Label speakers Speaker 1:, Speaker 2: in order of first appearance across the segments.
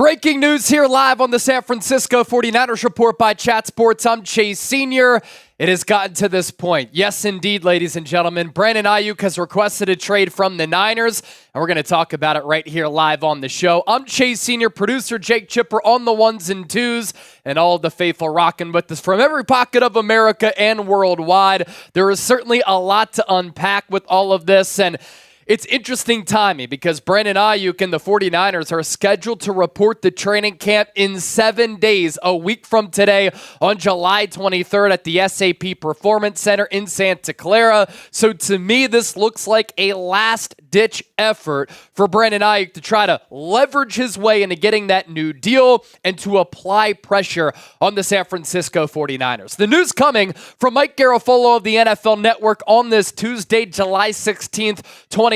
Speaker 1: Breaking news here live on the San Francisco 49ers Report by Chat Sports. I'm Chase Sr. It has gotten to this point. Yes, indeed, ladies and gentlemen. Brandon Aiyuk has requested a trade from the Niners, and we're going to talk about it right here live on the show. I'm Chase Sr., producer Jake Chipper on the ones and twos, and all the faithful rocking with us from every pocket of America and worldwide. There is certainly a lot to unpack with all of this, and it's interesting timing because Brandon Aiyuk and the 49ers are scheduled to report the training camp in 7 days, a week from today on July 23rd at the SAP Performance Center in Santa Clara. So to me, this looks like a last-ditch effort for Brandon Aiyuk to try to leverage his way into getting that new deal and to apply pressure on the San Francisco 49ers. The news coming from Mike Garafolo of the NFL Network on this Tuesday, July 16th, 2024.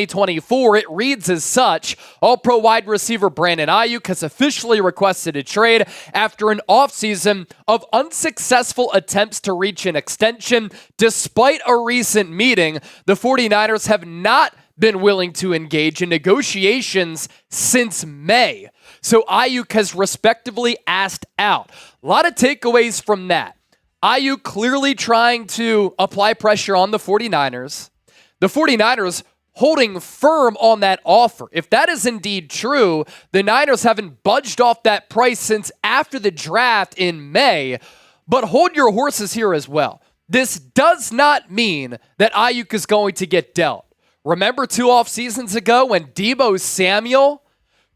Speaker 1: It reads as such: All-Pro wide receiver Brandon Aiyuk has officially requested a trade after an offseason of unsuccessful attempts to reach an extension. Despite a recent meeting, the 49ers have not been willing to engage in negotiations since May. So Aiyuk has respectively asked out. A lot of takeaways from that. Aiyuk clearly trying to apply pressure on the 49ers. The 49ers holding firm on that offer. If that is indeed true, the Niners haven't budged off that price since after the draft in May. But hold your horses here as well. This does not mean that Aiyuk is going to get dealt. Remember 2 off seasons ago when Deebo Samuel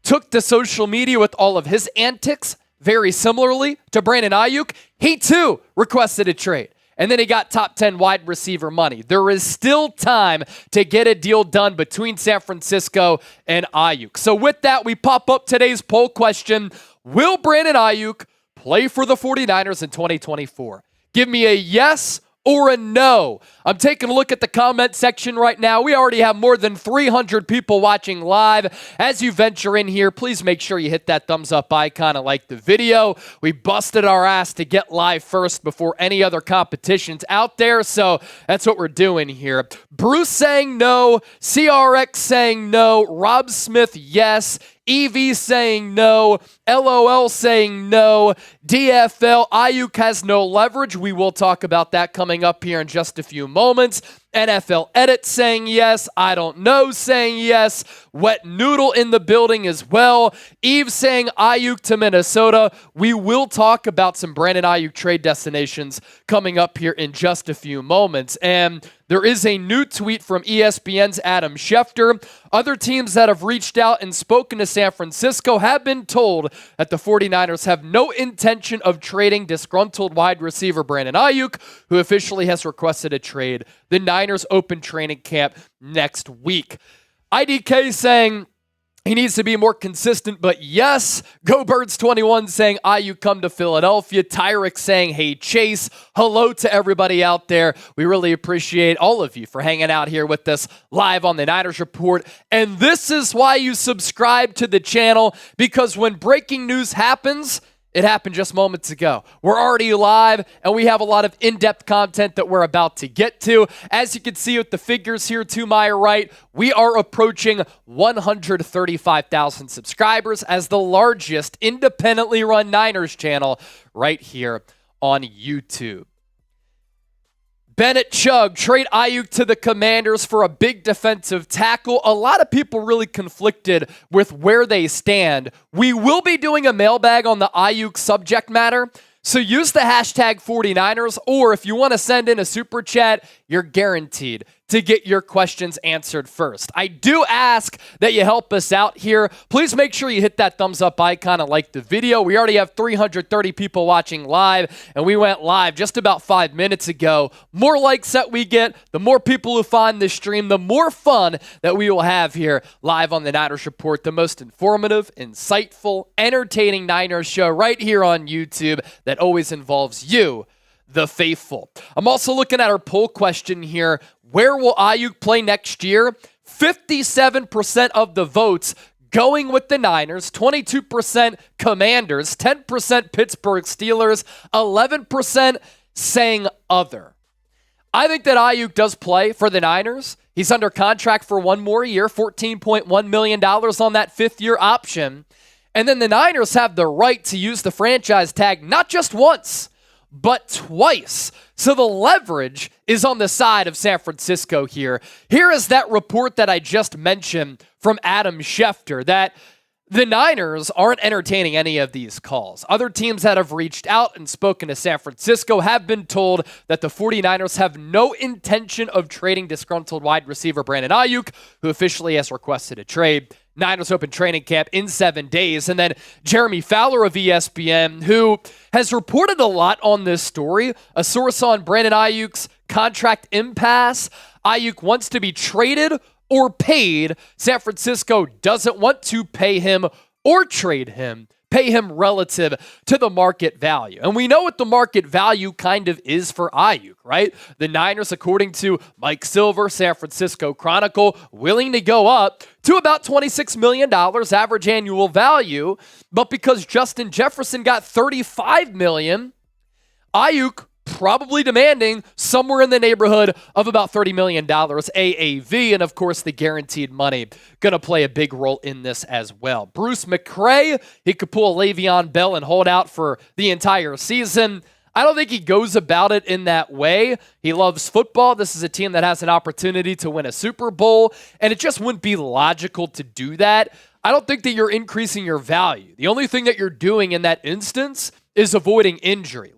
Speaker 1: took to social media with all of his antics, very similarly to Brandon Aiyuk? He too requested a trade. And then he got top 10 wide receiver money. There is still time to get a deal done between San Francisco and Aiyuk. So with that, we pop up today's poll question: will Brandon Aiyuk play for the 49ers in 2024? Give me a yes or a no. I'm taking a look at the comment section right now. We already have more than 300 people watching live. As you venture in here, please make sure you hit that thumbs up icon and like the video. We busted our ass to get live first before any other competitions out there, so that's what we're doing here. Bruce saying no, CRX saying no, Rob Smith yes, EV saying no, LOL saying no, DFL, Aiyuk has no leverage. We will talk about that coming up here in just a few moments. NFL Edit saying yes, I don't know saying yes, Wet Noodle in the building as well. Eve saying Aiyuk to Minnesota. We will talk about some Brandon Aiyuk trade destinations coming up here in just a few moments. And there is a new tweet from ESPN's Adam Schefter. Other teams that have reached out and spoken to San Francisco have been told that the 49ers have no intention of trading disgruntled wide receiver Brandon Aiyuk, who officially has requested a trade. The Niners open training camp next week. IDK saying he needs to be more consistent, but yes. Go Birds 21 saying Aiyuk come to Philadelphia. Tyrek saying, hey Chase. Hello to everybody out there. We really appreciate all of you for hanging out here with us live on the Niners Report. And this is why you subscribe to the channel, because when breaking news happens, it happened just moments ago. We're already live, and we have a lot of in-depth content that we're about to get to. As you can see with the figures here to my right, we are approaching 135,000 subscribers as the largest independently run Niners channel right here on YouTube. Bennett Chugg, trade Aiyuk to the Commanders for a big defensive tackle. A lot of people really conflicted with where they stand. We will be doing a mailbag on the Aiyuk subject matter, so use the hashtag 49ers, or if you want to send in a super chat, you're guaranteed to get your questions answered first. I do ask that you help us out here. Please make sure you hit that thumbs up icon and like the video. We already have 330 people watching live, and we went live just about 5 minutes ago. More likes that we get, the more people who find this stream, the more fun that we will have here live on the Niners Report, the most informative, insightful, entertaining Niners show right here on YouTube that always involves you, the faithful. I'm also looking at our poll question here. Where will Aiyuk play next year? 57% of the votes going with the Niners, 22% Commanders, 10% Pittsburgh Steelers, 11% saying other. I think that Aiyuk does play for the Niners. He's under contract for one more year, $14.1 million on that fifth-year option. And then the Niners have the right to use the franchise tag not just once, but twice. So the leverage is on the side of San Francisco here. Here is that report that I just mentioned from Adam Schefter that the Niners aren't entertaining any of these calls. Other teams that have reached out and spoken to San Francisco have been told that the 49ers have no intention of trading disgruntled wide receiver Brandon Aiyuk, who officially has requested a trade. Niners open training camp in 7 days. And then Jeremy Fowler of ESPN, who has reported a lot on this story, a source on Brandon Aiyuk's contract impasse. Aiyuk wants to be traded or paid. San Francisco doesn't want to pay him or trade him, pay him relative to the market value. And we know what the market value kind of is for Aiyuk, right? The Niners, according to Mike Silver, San Francisco Chronicle, willing to go up to about $26 million average annual value. But because Justin Jefferson got $35 million, Aiyuk probably demanding somewhere in the neighborhood of about $30 million AAV. And of course, the guaranteed money going to play a big role in this as well. Bruce McCray, he could pull a Le'Veon Bell and hold out for the entire season. I don't think he goes about it in that way. He loves football. This is a team that has an opportunity to win a Super Bowl, and it just wouldn't be logical to do that. I don't think that you're increasing your value. The only thing that you're doing in that instance is avoiding injury.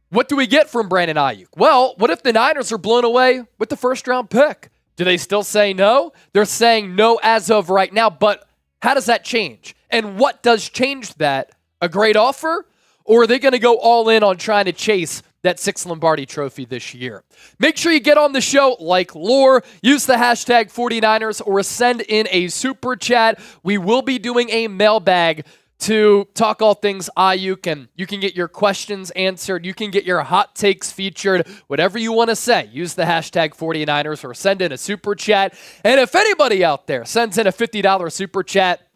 Speaker 1: What do we get from Brandon Aiyuk? Well, what if the Niners are blown away with the first-round pick? Do they still say no? They're saying no as of right now, but how does that change? And what does change that? A great offer? Or are they going to go all in on trying to chase that 6th Lombardi trophy this year? Make sure you get on the show like Lore, use the hashtag 49ers, or send in a super chat. We will be doing a mailbag to talk all things Aiyuk, and you can get your questions answered. You can get your hot takes featured, whatever you want to say. Use the hashtag 49ers or send in a super chat. And if anybody out there sends in a $50 super chat,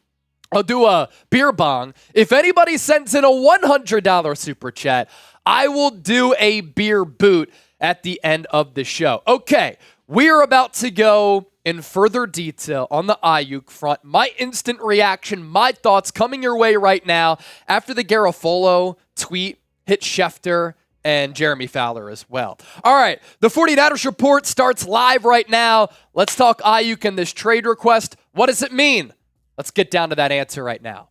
Speaker 1: I'll do a beer bong. If anybody sends in a $100 super chat, I will do a beer boot at the end of the show. Okay, we are about to go in further detail on the Aiyuk front. My instant reaction, my thoughts coming your way right now after the Garafolo tweet hit Schefter and Jeremy Fowler as well. All right, the 49ers report starts live right now. Let's talk Aiyuk and this trade request. What does it mean? Let's get down to that answer right now.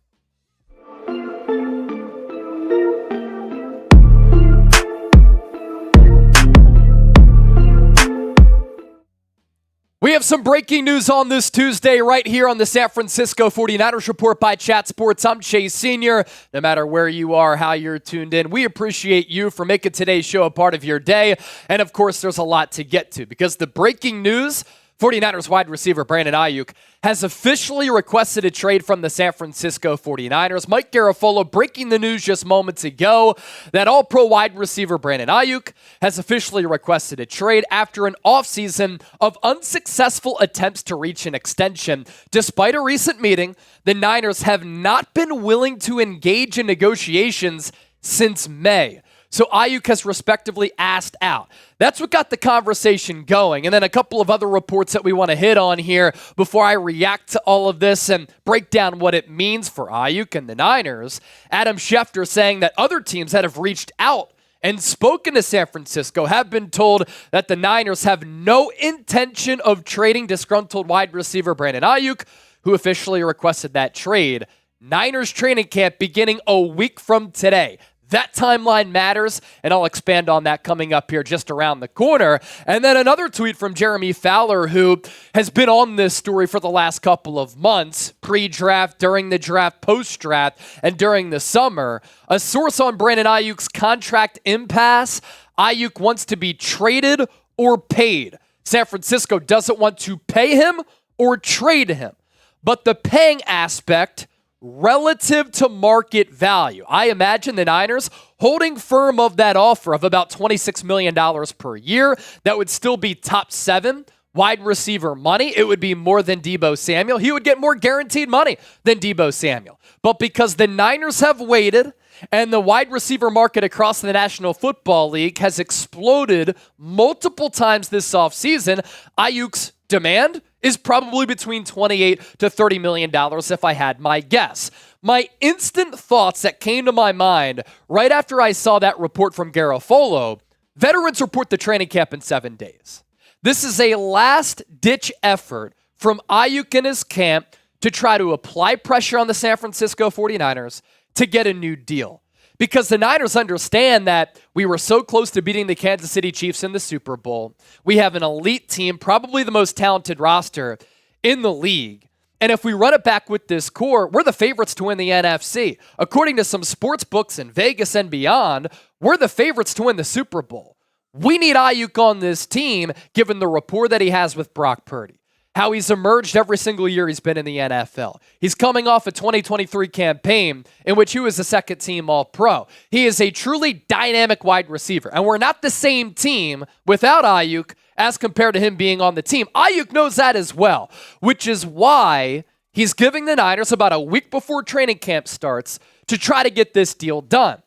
Speaker 1: We have some breaking news on this Tuesday right here on the San Francisco 49ers Report by Chat Sports. I'm Chase Sr. No matter where you are, how you're tuned in, we appreciate you for making today's show a part of your day. And of course, there's a lot to get to because the breaking news, 49ers wide receiver Brandon Aiyuk has officially requested a trade from the San Francisco 49ers. Mike Garafolo breaking the news just moments ago that All-Pro wide receiver Brandon Aiyuk has officially requested a trade after an offseason of unsuccessful attempts to reach an extension. Despite a recent meeting, the Niners have not been willing to engage in negotiations since May. So Aiyuk has respectively asked out. That's what got the conversation going. And then a couple of other reports that we want to hit on here before I react to all of this and break down what it means for Aiyuk and the Niners. Adam Schefter saying that other teams that have reached out and spoken to San Francisco have been told that the Niners have no intention of trading disgruntled wide receiver Brandon Aiyuk, who officially requested that trade. Niners training camp beginning a week from today. That timeline matters, and I'll expand on that coming up here just around the corner. And then another tweet from Jeremy Fowler, who has been on this story for the last couple of months, pre-draft, during the draft, post-draft, and during the summer. A source on Brandon Aiyuk's contract impasse, Aiyuk wants to be traded or paid. San Francisco doesn't want to pay him or trade him. But the paying aspect relative to market value. I imagine the Niners holding firm of that offer of about $26 million per year. That would still be top 7 wide receiver money. It would be more than Deebo Samuel. He would get more guaranteed money than Deebo Samuel. But because the Niners have waited and the wide receiver market across the National Football League has exploded multiple times this offseason, Aiyuk's demand is probably between $28 to $30 million if I had my guess. My instant thoughts that came to my mind right after I saw that report from Garafolo, veterans report the training camp in 7 days. This is a last-ditch effort from Aiyuk and his camp to try to apply pressure on the San Francisco 49ers to get a new deal. Because the Niners understand that we were so close to beating the Kansas City Chiefs in the Super Bowl. We have an elite team, probably the most talented roster in the league. And if we run it back with this core, we're the favorites to win the NFC. According to some sports books in Vegas and beyond, we're the favorites to win the Super Bowl. We need Aiyuk on this team, given the rapport that he has with Brock Purdy. How he's emerged every single year he's been in the NFL. He's coming off a 2023 campaign in which he was a second-team All-Pro. He is a truly dynamic wide receiver, and we're not the same team without Aiyuk as compared to him being on the team. Aiyuk knows that as well, which is why he's giving the Niners about a week before training camp starts to try to get this deal done.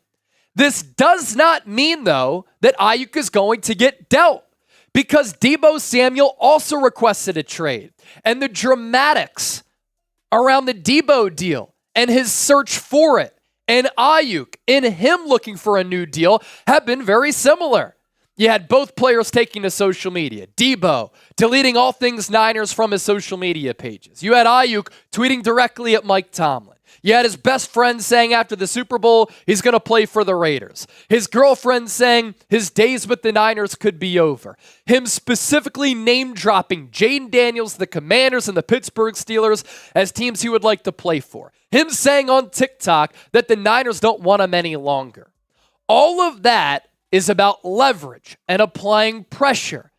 Speaker 1: This does not mean, though, that Aiyuk is going to get dealt, because Deebo Samuel also requested a trade. And the dramatics around the Deebo deal and his search for it, and Aiyuk and him looking for a new deal, have been very similar. You had both players taking to social media. Deebo deleting all things Niners from his social media pages. You had Aiyuk tweeting directly at Mike Tomlin. You had his best friend saying after the Super Bowl he's going to play for the Raiders. His girlfriend saying his days with the Niners could be over. Him specifically name-dropping Jaden Daniels, the Commanders, and the Pittsburgh Steelers as teams he would like to play for. Him saying on TikTok that the Niners don't want him any longer. All of that is about leverage and applying pressure.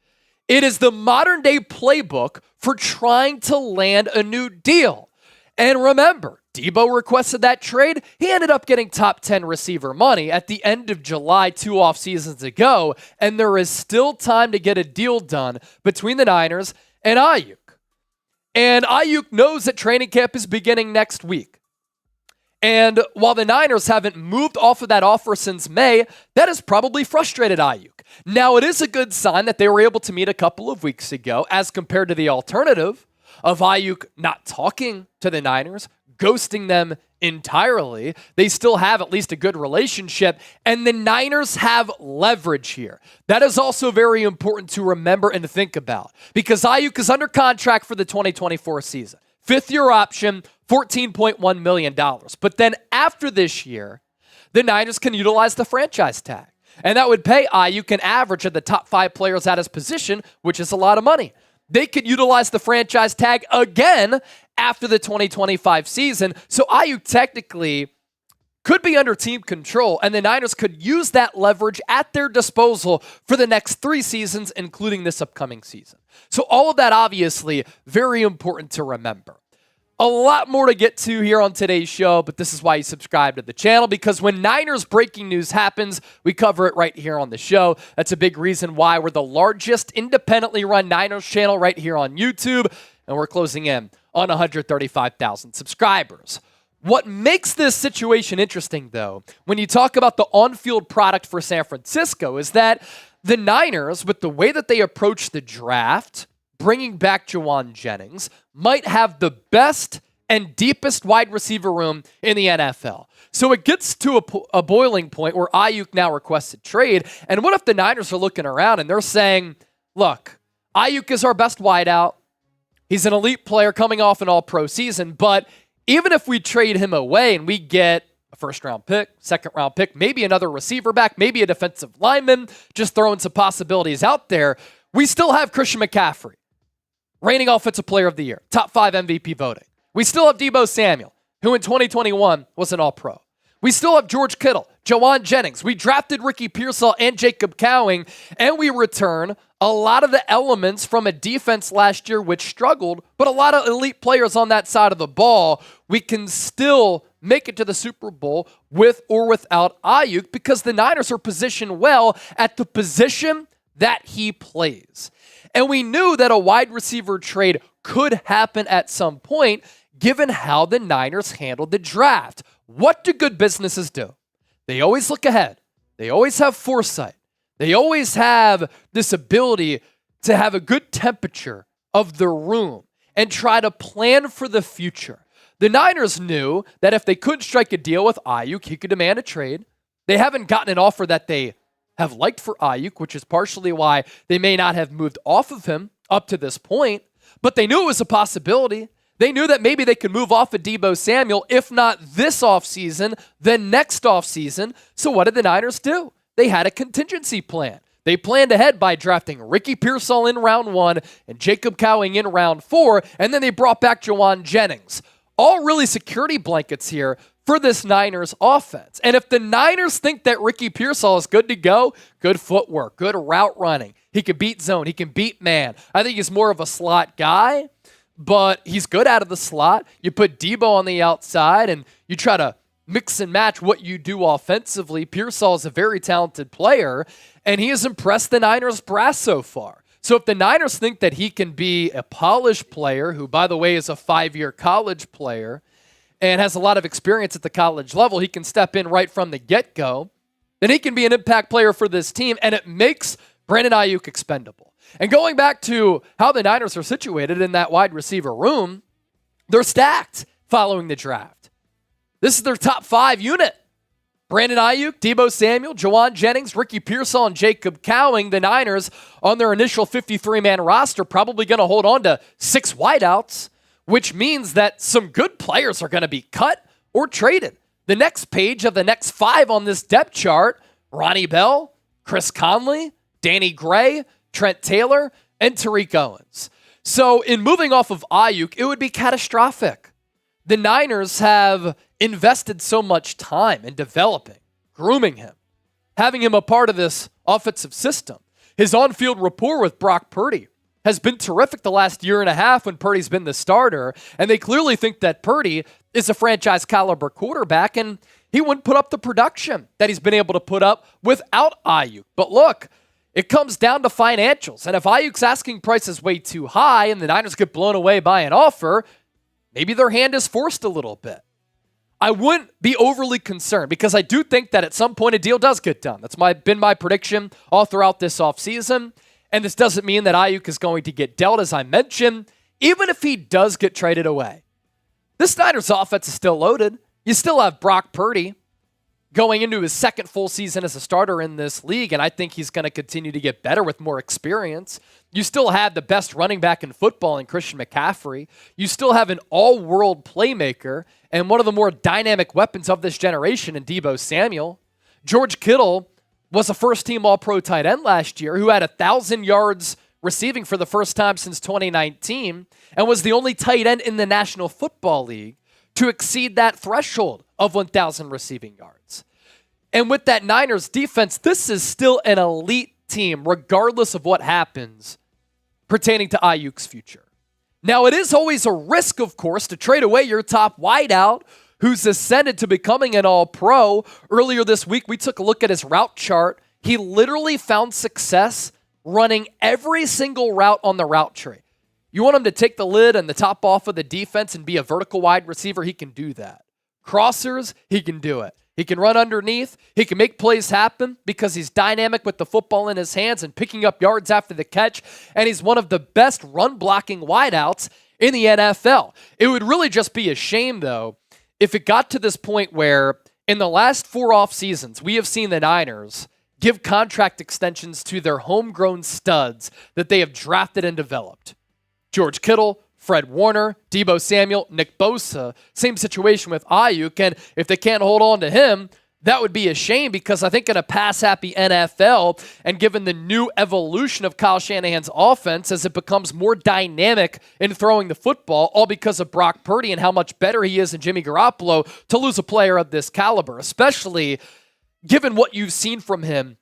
Speaker 1: It is the modern-day playbook for trying to land a new deal. And remember, Deebo requested that trade. He ended up getting top 10 receiver money at the end of July 2 off seasons ago, and there is still time to get a deal done between the Niners and Aiyuk. And Aiyuk knows that training camp is beginning next week. And while the Niners haven't moved off of that offer since May, that has probably frustrated Aiyuk. Now, it is a good sign that they were able to meet a couple of weeks ago as compared to the alternative of Aiyuk not talking to the Niners, ghosting them entirely. They still have at least a good relationship, and the Niners have leverage here. That is also very important to remember and to think about, because Aiyuk is under contract for the 2024 season. Fifth-year option, $14.1 million. But then after this year, the Niners can utilize the franchise tag, and that would pay Aiyuk an average of the top 5 players at his position, which is a lot of money. They could utilize the franchise tag again after the 2025 season. So Aiyuk technically could be under team control, and the Niners could use that leverage at their disposal for the next 3 seasons, including this upcoming season. So all of that obviously very important to remember. A lot more to get to here on today's show, but this is why you subscribe to the channel, because when Niners breaking news happens, we cover it right here on the show. That's a big reason why we're the largest independently run Niners channel right here on YouTube, and we're closing in on 135,000 subscribers. What makes this situation interesting, though, when you talk about the on-field product for San Francisco, is that the Niners, with the way that they approach the draft, bringing back Juwan Jennings, might have the best and deepest wide receiver room in the NFL. So it gets to a boiling point where Aiyuk now requested trade. And what if the Niners are looking around and they're saying, look, Aiyuk is our best wideout. He's an elite player coming off an all-pro season. But even if we trade him away and we get a first-round pick, second-round pick, maybe another receiver back, maybe a defensive lineman, just throwing some possibilities out there, we still have Christian McCaffrey, reigning Offensive Player of the Year, top 5 MVP voting. We still have Deebo Samuel, who in 2021 was an All-Pro. We still have George Kittle, Juwan Jennings. We drafted Ricky Pearsall and Jacob Cowing, and we return a lot of the elements from a defense last year which struggled, but a lot of elite players on that side of the ball. We can still make it to the Super Bowl with or without Aiyuk, because the Niners are positioned well at the position that he plays. And we knew that a wide receiver trade could happen at some point, given how the Niners handled the draft. What do good businesses do? They always look ahead. They always have foresight. They always have this ability to have a good temperature of the room and try to plan for the future. The Niners knew that if they couldn't strike a deal with Aiyuk, he could demand a trade. They haven't gotten an offer that they have liked for Aiyuk, which is partially why they may not have moved off of him up to this point, but they knew it was a possibility. They knew that maybe they could move off of Deebo Samuel, if not this offseason, then next offseason. So what did the Niners do? They had a contingency plan. They planned ahead by drafting Ricky Pearsall in round 1 and Jacob Cowing in round 4, and then they brought back Jauan Jennings. All really security blankets here for this Niners offense. And if the Niners think that Ricky Pearsall is good to go, good footwork, good route running, he can beat zone, he can beat man. I think he's more of a slot guy, but he's good out of the slot. You put Deebo on the outside and you try to mix and match what you do offensively. Pearsall is a very talented player, and he has impressed the Niners brass so far. So if the Niners think that he can be a polished player, who, by the way, is a 5-year college player and has a lot of experience at the college level, he can step in right from the get-go, then he can be an impact player for this team, and it makes Brandon Aiyuk expendable. And going back to how the Niners are situated in that wide receiver room, they're stacked following the draft. This is their top 5 unit. Brandon Aiyuk, Deebo Samuel, Jauan Jennings, Ricky Pearsall, and Jacob Cowing. The Niners, on their initial 53-man roster, probably going to hold on to 6 wideouts, which means that some good players are going to be cut or traded. The next page of the next 5 on this depth chart, Ronnie Bell, Chris Conley, Danny Gray, Trent Taylor, and Tariq Owens. So in moving off of Aiyuk, it would be catastrophic. The Niners have invested so much time in developing, grooming him, having him a part of this offensive system. His on-field rapport with Brock Purdy has been terrific the last year and a half when Purdy's been the starter, and they clearly think that Purdy is a franchise-caliber quarterback, and he wouldn't put up the production that he's been able to put up without Aiyuk. But look, it comes down to financials, and if Aiyuk's asking price is way too high and the Niners get blown away by an offer, maybe their hand is forced a little bit. I wouldn't be overly concerned because I do think that at some point a deal does get done. That's been my prediction all throughout this offseason. And this doesn't mean that Aiyuk is going to get dealt, as I mentioned, even if he does get traded away. This Niners offense is still loaded. You still have Brock Purdy going into his second full season as a starter in this league, and I think he's going to continue to get better with more experience. You still have the best running back in football in Christian McCaffrey. You still have an all-world playmaker and one of the more dynamic weapons of this generation in Deebo Samuel. George Kittle was a first-team All-Pro tight end last year who had 1,000 yards receiving for the first time since 2019 and was the only tight end in the National Football League to exceed that threshold of 1,000 receiving yards. And with that Niners defense, this is still an elite team, regardless of what happens pertaining to Aiyuk's future. Now, it is always a risk, of course, to trade away your top wideout who's ascended to becoming an All-Pro. Earlier this week, we took a look at his route chart. He literally found success running every single route on the route tree. You want him to take the lid and the top off of the defense and be a vertical wide receiver, he can do that. Crossers, he can do it. He can run underneath. He can make plays happen because he's dynamic with the football in his hands and picking up yards after the catch. And he's one of the best run-blocking wideouts in the NFL. It would really just be a shame, though, if it got to this point where in the last 4 off seasons, we have seen the Niners give contract extensions to their homegrown studs that they have drafted and developed. George Kittle, Fred Warner, Deebo Samuel, Nick Bosa, same situation with Aiyuk, and if they can't hold on to him, that would be a shame because I think in a pass-happy NFL and given the new evolution of Kyle Shanahan's offense as it becomes more dynamic in throwing the football, all because of Brock Purdy and how much better he is than Jimmy Garafolo, to lose a player of this caliber, especially given what you've seen from him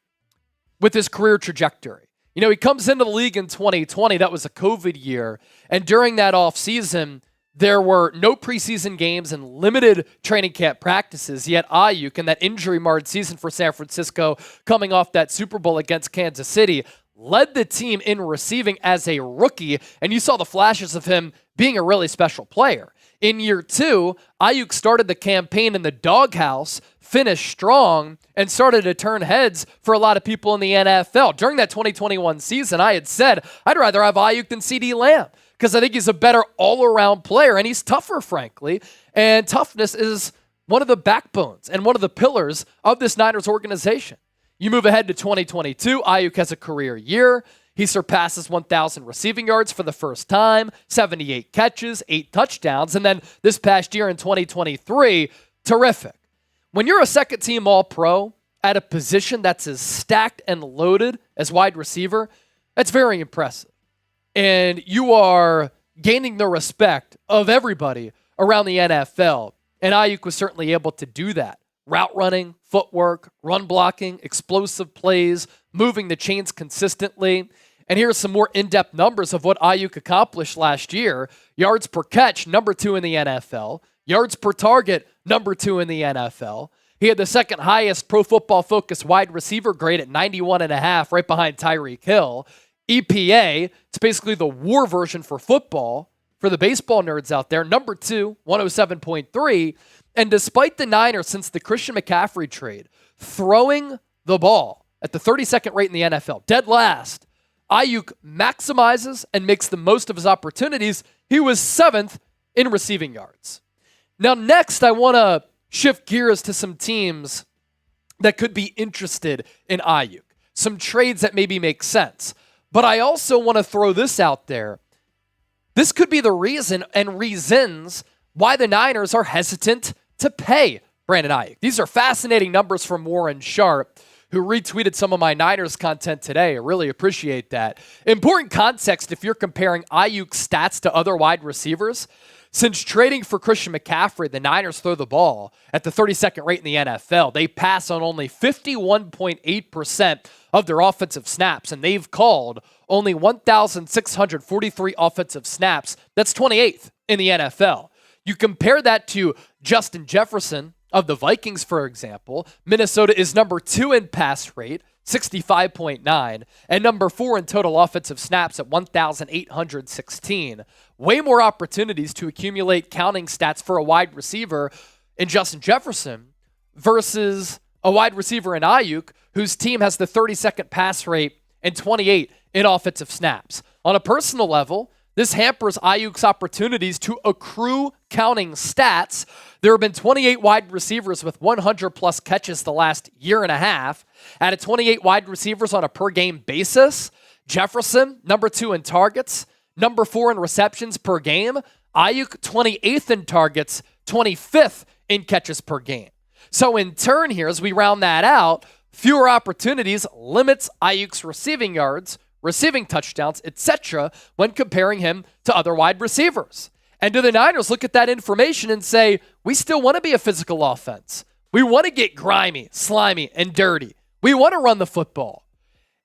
Speaker 1: with his career trajectory. You know, he comes into the league in 2020. That was a COVID year. And during that offseason, there were no preseason games and limited training camp practices. Yet Aiyuk, in that injury-marred season for San Francisco, coming off that Super Bowl against Kansas City, led the team in receiving as a rookie. And you saw the flashes of him being a really special player. In year 2, Aiyuk started the campaign in the doghouse, finished strong, and started to turn heads for a lot of people in the NFL. During that 2021 season, I had said I'd rather have Aiyuk than CeeDee Lamb because I think he's a better all-around player, and he's tougher, frankly. And toughness is one of the backbones and one of the pillars of this Niners organization. You move ahead to 2022, Aiyuk has a career year. He surpasses 1,000 receiving yards for the first time, 78 catches, 8 touchdowns, and then this past year in 2023, terrific. When you're a second-team All-Pro at a position that's as stacked and loaded as wide receiver, that's very impressive. And you are gaining the respect of everybody around the NFL, and Aiyuk was certainly able to do that. Route running, footwork, run blocking, explosive plays, moving the chains consistently. And here's some more in-depth numbers of what Aiyuk accomplished last year. Yards per catch, number 2 in the NFL. Yards per target, number 2 in the NFL. He had the second highest Pro Football Focus wide receiver grade at 91.5, right behind Tyreek Hill. EPA, it's basically the war version for football, for the baseball nerds out there, number 2, 107.3. And despite the Niners, since the Christian McCaffrey trade, throwing the ball at the 32nd rate in the NFL, dead last, Aiyuk maximizes and makes the most of his opportunities. He was 7th in receiving yards. Now, next, I want to shift gears to some teams that could be interested in Aiyuk, some trades that maybe make sense. But I also want to throw this out there. This could be the reason and reasons why the Niners are hesitant to pay Brandon Aiyuk. These are fascinating numbers from Warren Sharp, who retweeted some of my Niners content today. I really appreciate that. Important context if you're comparing Aiyuk's stats to other wide receivers. Since trading for Christian McCaffrey, the Niners throw the ball at the 32nd rate in the NFL. They pass on only 51.8% of their offensive snaps, and they've called only 1,643 offensive snaps. That's 28th in the NFL. You compare that to Justin Jefferson of the Vikings, for example. Minnesota is number 2 in pass rate, 65.9, and number 4 in total offensive snaps at 1,816. Way more opportunities to accumulate counting stats for a wide receiver in Justin Jefferson versus a wide receiver in Aiyuk, whose team has the 32nd pass rate and 28 in offensive snaps. On a personal level, this hampers Aiyuk's opportunities to accrue counting stats. There have been 28 wide receivers with 100-plus catches the last year and a half. Out of 28 wide receivers on a per-game basis, Jefferson, number 2 in targets, number 4 in receptions per game. Aiyuk, 28th in targets, 25th in catches per game. So in turn here, as we round that out, fewer opportunities limits Aiyuk's receiving yards, receiving touchdowns, etc., when comparing him to other wide receivers. And do the Niners look at that information and say, we still want to be a physical offense. We want to get grimy, slimy, and dirty. We want to run the football.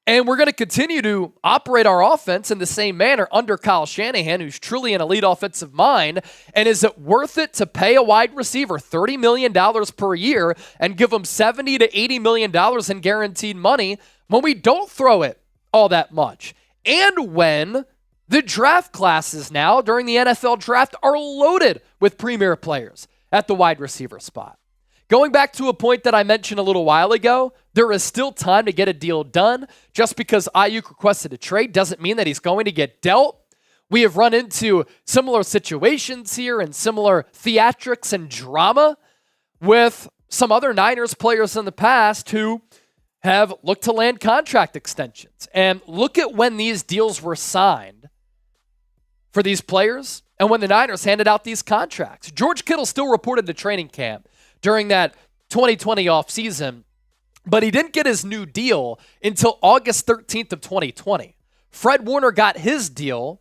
Speaker 1: And we're going to continue to operate our offense in the same manner under Kyle Shanahan, who's truly an elite offensive mind. And is it worth it to pay a wide receiver $30 million per year and give him $70 to $80 million in guaranteed money when we don't throw it all that much? And when the draft classes now during the NFL draft are loaded with premier players at the wide receiver spot. Going back to a point that I mentioned a little while ago, there is still time to get a deal done. Just because Aiyuk requested a trade doesn't mean that he's going to get dealt. We have run into similar situations here and similar theatrics and drama with some other Niners players in the past who have looked to land contract extensions. And look at when these deals were signed for these players and when the Niners handed out these contracts. George Kittle still reported to training camp during that 2020 offseason, but he didn't get his new deal until August 13th of 2020. Fred Warner got his deal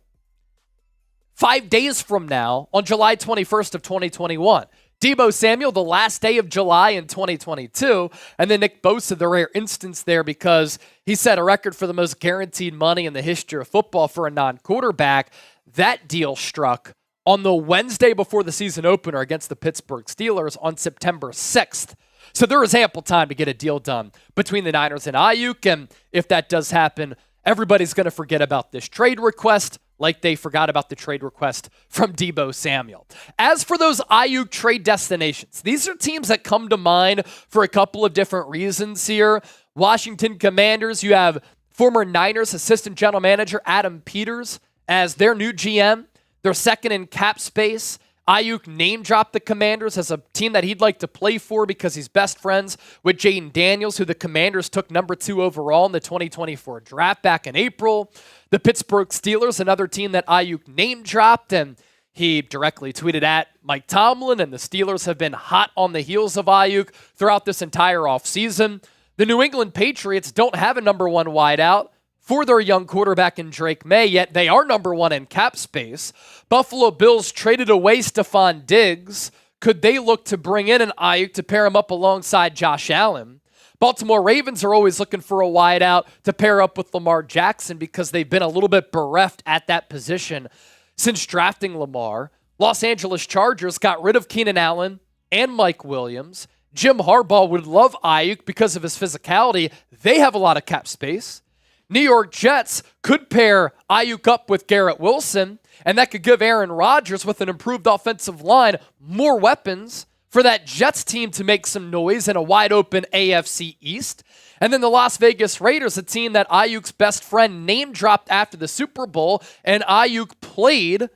Speaker 1: 5 days from now on July 21st of 2021. Deebo Samuel, the last day of July in 2022, and then Nick Bosa, the rare instance there because he set a record for the most guaranteed money in the history of football for a non-quarterback. That deal struck on the Wednesday before the season opener against the Pittsburgh Steelers on September 6th. So there is ample time to get a deal done between the Niners and Aiyuk, and if that does happen, everybody's going to forget about this trade request like they forgot about the trade request from Deebo Samuel. As for those Aiyuk trade destinations, these are teams that come to mind for a couple of different reasons here. Washington Commanders, you have former Niners assistant general manager Adam Peters as their new GM. They're second in cap space. Aiyuk name-dropped the Commanders as a team that he'd like to play for because he's best friends with Jaden Daniels, who the Commanders took number 2 overall in the 2024 draft back in April. The Pittsburgh Steelers, another team that Aiyuk name-dropped, and he directly tweeted at Mike Tomlin, and the Steelers have been hot on the heels of Aiyuk throughout this entire offseason. The New England Patriots don't have a number 1 wideout for their young quarterback in Drake May, yet they are number 1 in cap space. Buffalo Bills traded away Stephon Diggs. Could they look to bring in an Aiyuk to pair him up alongside Josh Allen? Baltimore Ravens are always looking for a wideout to pair up with Lamar Jackson because they've been a little bit bereft at that position since drafting Lamar. Los Angeles Chargers got rid of Keenan Allen and Mike Williams. Jim Harbaugh would love Aiyuk because of his physicality. They have a lot of cap space. New York Jets could pair Aiyuk up with Garrett Wilson, and that could give Aaron Rodgers, with an improved offensive line, more weapons for that Jets team to make some noise in a wide-open AFC East. And then the Las Vegas Raiders, a team that Aiyuk's best friend name-dropped after the Super Bowl, and Aiyuk played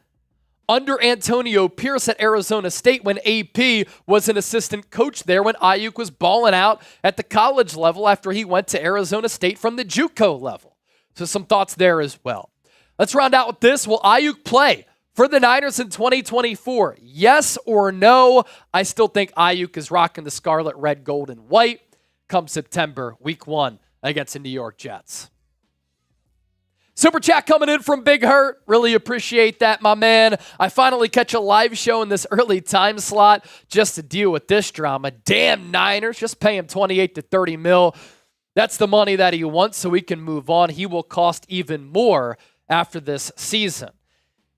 Speaker 1: under Antonio Pierce at Arizona State when AP was an assistant coach there when Aiyuk was balling out at the college level after he went to Arizona State from the JUCO level. So some thoughts there as well. Let's round out with this. Will Aiyuk play for the Niners in 2024? Yes or no? I still think Aiyuk is rocking the scarlet, red, gold, and white come September, week 1 against the New York Jets. Super chat coming in from Big Hurt. Really appreciate that, my man. I finally catch a live show in this early time slot just to deal with this drama. Damn Niners, just pay him 28 to 30 mil. That's the money that he wants so he can move on. He will cost even more after this season.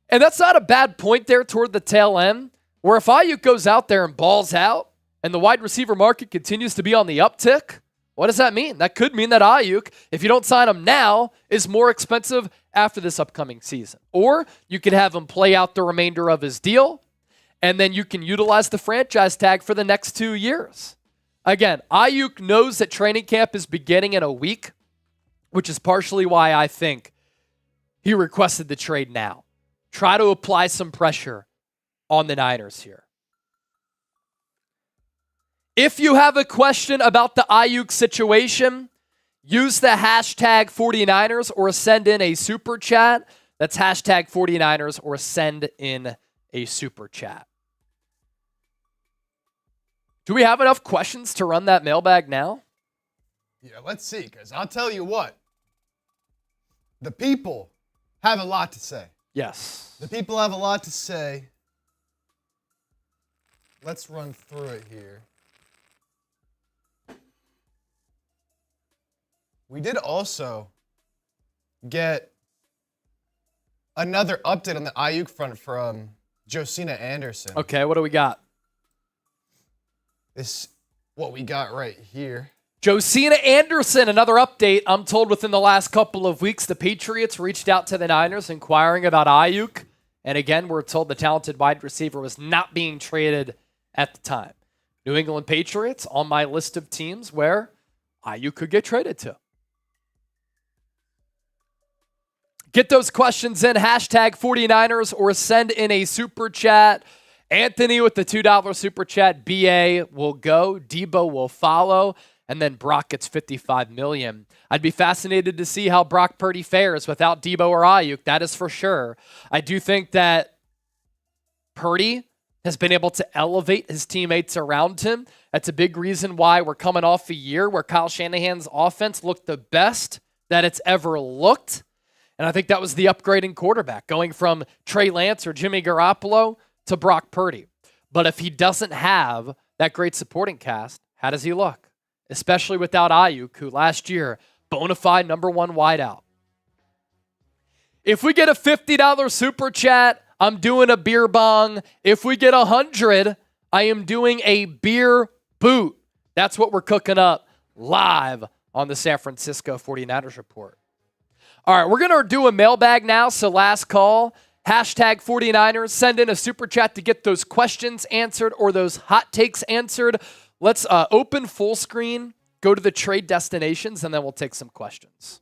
Speaker 1: And that's not a bad point there toward the tail end, where if Aiyuk goes out there and balls out and the wide receiver market continues to be on the uptick, what does that mean? That could mean that Aiyuk, if you don't sign him now, is more expensive after this upcoming season. Or you could have him play out the remainder of his deal, and then you can utilize the franchise tag for the next 2 years. Again, Aiyuk knows that training camp is beginning in a week, which is partially why I think he requested the trade now. Try to apply some pressure on the Niners here. If you have a question about the Aiyuk situation, use the hashtag 49ers or send in a super chat. That's hashtag 49ers or send in a super chat. Do we have enough questions to run that mailbag now?
Speaker 2: Yeah, let's see, because I'll tell you what. The people have a lot to say.
Speaker 1: Yes.
Speaker 2: The people have a lot to say. Let's run through it here. We did also get another update on the Aiyuk front from Josina Anderson.
Speaker 1: Okay, what do we got?
Speaker 2: This what we got right here.
Speaker 1: Josina Anderson, another update. I'm told within the last couple of weeks, the Patriots reached out to the Niners inquiring about Aiyuk. And again, we're told the talented wide receiver was not being traded at the time. New England Patriots on my list of teams where Aiyuk could get traded to. Get those questions in, hashtag 49ers, or send in a super chat. Anthony with the $2 super chat. BA will go. Debo will follow. And then Brock gets $55 million. I'd be fascinated to see how Brock Purdy fares without Debo or Aiyuk. That is for sure. I do think that Purdy has been able to elevate his teammates around him. That's a big reason why we're coming off a year where Kyle Shanahan's offense looked the best that it's ever looked. And I think that was the upgrading quarterback, going from Trey Lance or Jimmy Garafolo to Brock Purdy. But if he doesn't have that great supporting cast, how does he look? Especially without Aiyuk, who last year, bona fide number 1 wideout. If we get a $50 super chat, I'm doing a beer bong. If we get 100, I am doing a beer boot. That's what we're cooking up live on the San Francisco 49ers Report. All right, we're going to do a mailbag now, so last call. Hashtag 49ers. Send in a super chat to get those questions answered or those hot takes answered. Let's open full screen, go to the trade destinations, and then we'll take some questions.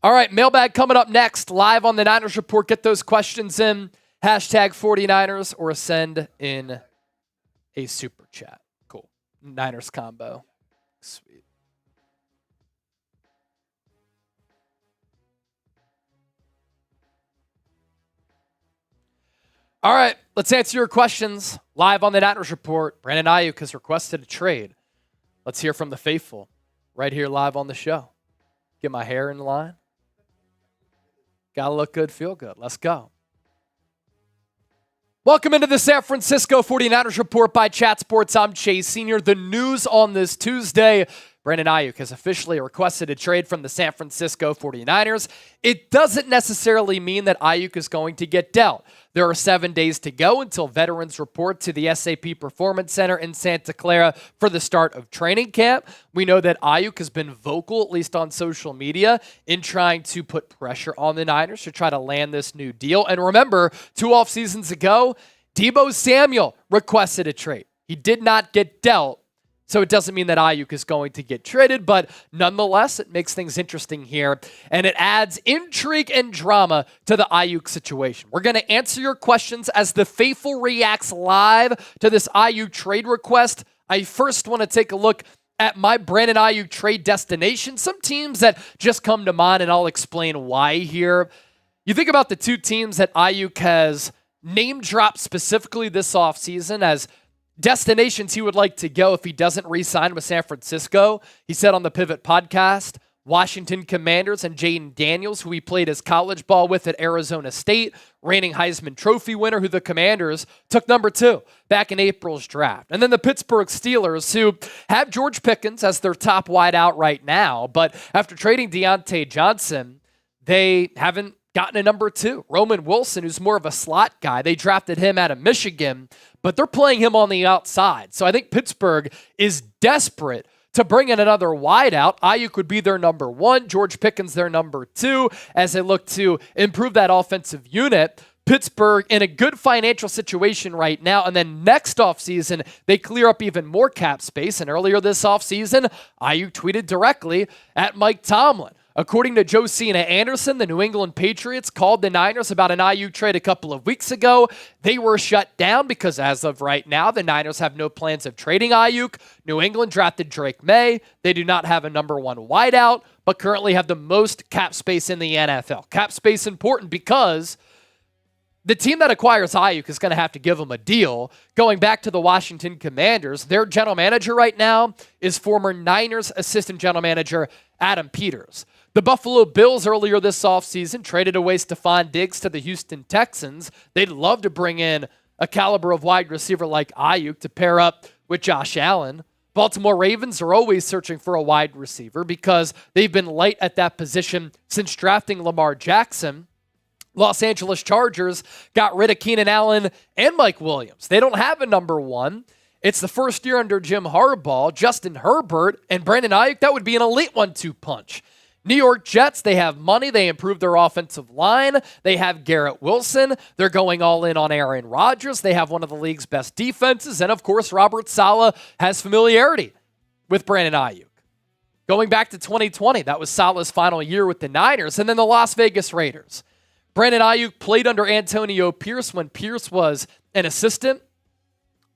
Speaker 1: All right, mailbag coming up next, live on the Niners Report. Get those questions in, hashtag 49ers, or send in a super chat. Cool. Niners combo. Sweet. All right, let's answer your questions live on the Niners Report. Brandon Aiyuk has requested a trade. Let's hear from the faithful right here live on the show. Get my hair in line. Gotta look good, feel good. Let's go. Welcome into the San Francisco 49ers Report by Chat Sports. I'm Chase Sr. The news on this Tuesday: Brandon Aiyuk has officially requested a trade from the San Francisco 49ers. It doesn't necessarily mean that Aiyuk is going to get dealt. There are 7 days to go until veterans report to the SAP Performance Center in Santa Clara for the start of training camp. We know that Aiyuk has been vocal, at least on social media, in trying to put pressure on the Niners to try to land this new deal. And remember, 2 off seasons ago, Deebo Samuel requested a trade. He did not get dealt. So it doesn't mean that Aiyuk is going to get traded, but nonetheless, it makes things interesting here, and it adds intrigue and drama to the Aiyuk situation. We're going to answer your questions as the faithful reacts live to this Aiyuk trade request. I first want to take a look at my Brandon Aiyuk trade destination, some teams that just come to mind, and I'll explain why here. You think about the 2 teams that Aiyuk has name-dropped specifically this offseason as destinations he would like to go if he doesn't re-sign with San Francisco. He said on the Pivot podcast, Washington Commanders and Jaden Daniels, who he played his college ball with at Arizona State, reigning Heisman Trophy winner, who the Commanders took number 2 back in April's draft. And then the Pittsburgh Steelers, who have George Pickens as their top wideout right now, but after trading Deontay Johnson, they haven't gotten a number 2. Roman Wilson, who's more of a slot guy. They drafted him out of Michigan, but they're playing him on the outside. So I think Pittsburgh is desperate to bring in another wideout. Aiyuk would be their number 1. George Pickens their number 2 as they look to improve that offensive unit. Pittsburgh in a good financial situation right now. And then next offseason, they clear up even more cap space. And earlier this offseason, Aiyuk tweeted directly at Mike Tomlin. According to Josina Anderson, the New England Patriots called the Niners about an Aiyuk trade a couple of weeks ago. They were shut down because as of right now, the Niners have no plans of trading Aiyuk. New England drafted Drake May. They do not have a number 1 wideout, but currently have the most cap space in the NFL. Cap space important because the team that acquires Aiyuk is going to have to give him a deal. Going back to the Washington Commanders, their general manager right now is former Niners assistant general manager Adam Peters. The Buffalo Bills earlier this offseason traded away Stephon Diggs to the Houston Texans. They'd love to bring in a caliber of wide receiver like Aiyuk to pair up with Josh Allen. Baltimore Ravens are always searching for a wide receiver because they've been light at that position since drafting Lamar Jackson. Los Angeles Chargers got rid of Keenan Allen and Mike Williams. They don't have a number 1. It's the first year under Jim Harbaugh. Justin Herbert and Brandon Aiyuk, that would be an elite 1-2 punch. New York Jets, they have money. They improved their offensive line. They have Garrett Wilson. They're going all in on Aaron Rodgers. They have one of the league's best defenses. And, of course, Robert Saleh has familiarity with Brandon Aiyuk. Going back to 2020, that was Saleh's final year with the Niners. And then the Las Vegas Raiders. Brandon Aiyuk played under Antonio Pierce when Pierce was an assistant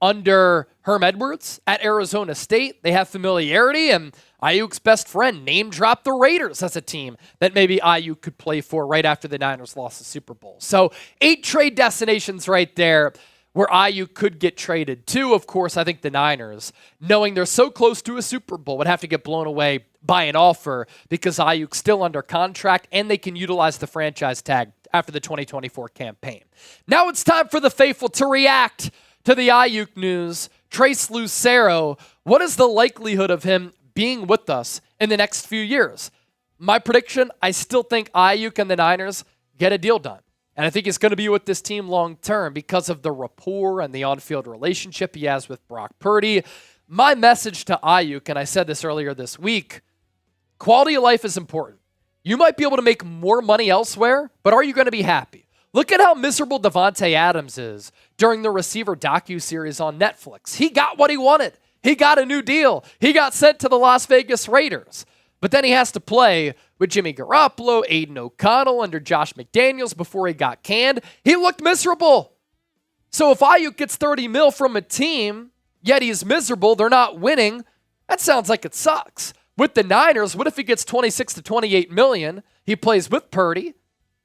Speaker 1: under Herm Edwards at Arizona State. They have familiarity, and Aiyuk's best friend name-dropped the Raiders as a team that maybe Aiyuk could play for right after the Niners lost the Super Bowl. So 8 trade destinations right there where Aiyuk could get traded to. Of course, I think the Niners, knowing they're so close to a Super Bowl, would have to get blown away by an offer because Aiyuk's still under contract and they can utilize the franchise tag after the 2024 campaign. Now it's time for the faithful to react to the Aiyuk news. Trace Lucero, what is the likelihood of him being with us in the next few years? My prediction, I still think Aiyuk and the Niners get a deal done. And I think he's going to be with this team long term because of the rapport and the on-field relationship he has with Brock Purdy. My message to Aiyuk, and I said this earlier this week, quality of life is important. You might be able to make more money elsewhere, but are you going to be happy? Look at how miserable Devontae Adams is during the receiver docuseries on Netflix. He got what he wanted. He got a new deal. He got sent to the Las Vegas Raiders. But then he has to play with Jimmy Garafolo, Aiden O'Connell, under Josh McDaniels before he got canned. He looked miserable. So if Aiyuk gets 30 mil from a team, yet he's miserable, they're not winning, that sounds like it sucks. With the Niners, what if he gets 26 to 28 million? He plays with Purdy,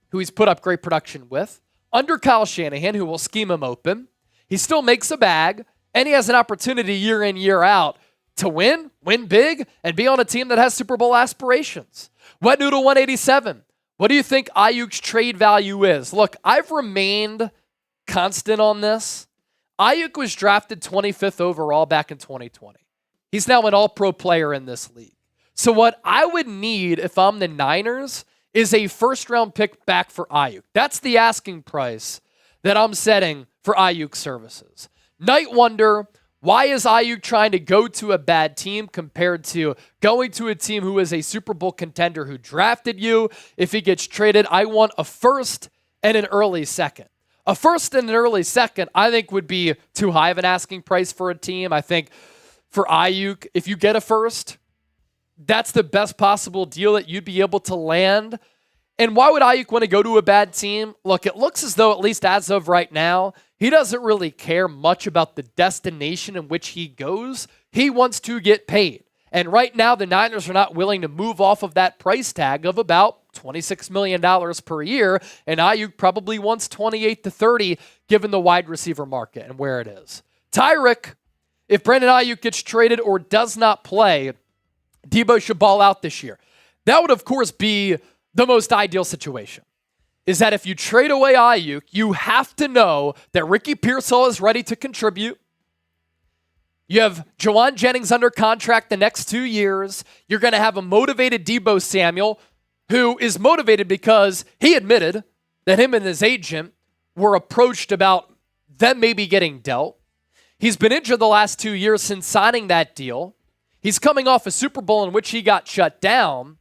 Speaker 1: who he's put up great production with, under Kyle Shanahan, who will scheme him open. He still makes a bag, and he has an opportunity year in, year out to win big, and be on a team that has Super Bowl aspirations. Wet Noodle 187, what do you think Aiyuk's trade value is? Look, I've remained constant on this. Aiyuk was drafted 25th overall back in 2020. He's now an all-pro player in this league. So what I would need if I'm the Niners is a first-round pick back for Aiyuk. That's the asking price that I'm setting for Aiyuk services. Night wonder, why is Aiyuk trying to go to a bad team compared to going to a team who is a Super Bowl contender who drafted you? If he gets traded, I want a first and an early second. A first and an early second, I think, would be too high of an asking price for a team. I think for Aiyuk, if you get a first, that's the best possible deal that you'd be able to land. And why would Aiyuk want to go to a bad team? Look, it looks as though, at least as of right now, he doesn't really care much about the destination in which he goes. He wants to get paid. And right now, the Niners are not willing to move off of that price tag of about $26 million per year. And Aiyuk probably wants 28 to 30, given the wide receiver market and where it is. Tyrick, if Brandon Aiyuk gets traded or does not play, Debo should ball out this year. That would, of course, be the most ideal situation. Is that if you trade away Aiyuk, you have to know that Ricky Pearsall is ready to contribute. You have Juwan Jennings under contract the next 2 years. You're going to have a motivated Debo Samuel, who is motivated because he admitted that him and his agent were approached about them maybe getting dealt. He's been injured the last 2 years since signing that deal. He's coming off a Super Bowl in which he got shut down.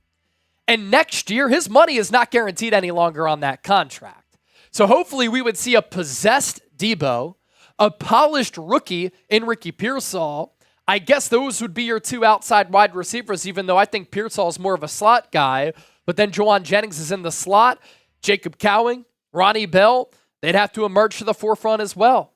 Speaker 1: And next year, his money is not guaranteed any longer on that contract. So hopefully we would see a possessed Debo, a polished rookie in Ricky Pearsall. I guess those would be your two outside wide receivers, even though I think Pearsall is more of a slot guy. But then Juwan Jennings is in the slot. Jacob Cowing, Ronnie Bell, they'd have to emerge to the forefront as well.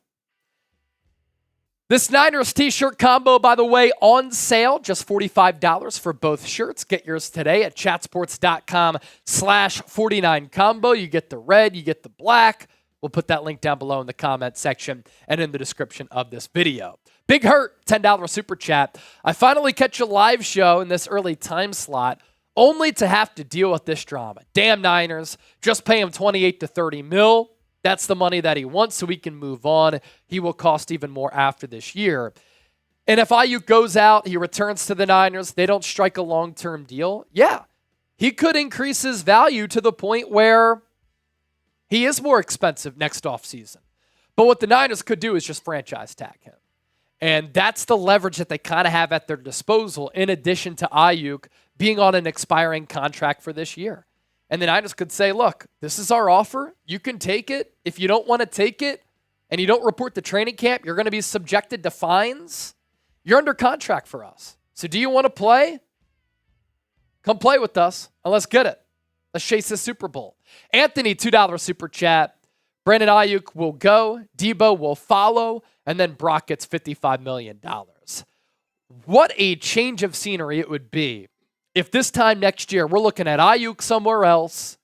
Speaker 1: This Niners t-shirt combo, by the way, on sale, just $45 for both shirts. Get yours today at chatsports.com/49combo. You get the red, you get the black. We'll put that link down below in the comment section and in the description of this video. Big Hurt, $10 super chat. I finally catch a live show in this early time slot, only to have to deal with this drama. Damn Niners, just pay him 28 to 30 mil. That's the money that he wants so he can move on. He will cost even more after this year. And if Aiyuk goes out, he returns to the Niners, they don't strike a long-term deal, yeah, he could increase his value to the point where he is more expensive next offseason. But what the Niners could do is just franchise tag him. And that's the leverage that they kind of have at their disposal, in addition to Aiyuk being on an expiring contract for this year. And the Niners could say, look, this is our offer. You can take it. If you don't want to take it and you don't report to training camp, you're going to be subjected to fines. You're under contract for us. So do you want to play? Come play with us and let's get it. Let's chase this Super Bowl. Anthony, $2 super chat. Brandon Aiyuk will go. Debo will follow. And then Brock gets $55 million. What a change of scenery it would be if this time next year we're looking at Aiyuk somewhere else,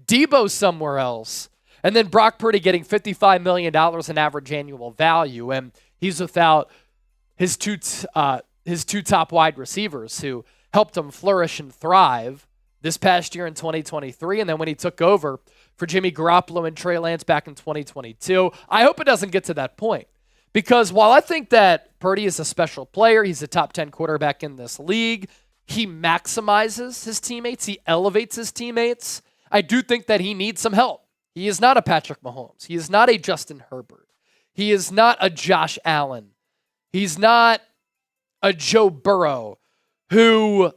Speaker 1: Debo somewhere else, and then Brock Purdy getting $55 million in average annual value, and he's without his two top wide receivers who helped him flourish and thrive this past year in 2023, and then when he took over for Jimmy Garoppolo and Trey Lance back in 2022. I hope it doesn't get to that point, because while I think that Purdy is a special player, he's a top 10 quarterback in this league, he maximizes his teammates. He elevates his teammates. I do think that he needs some help. He is not a Patrick Mahomes. He is not a Justin Herbert. He is not a Josh Allen. He's not a Joe Burrow who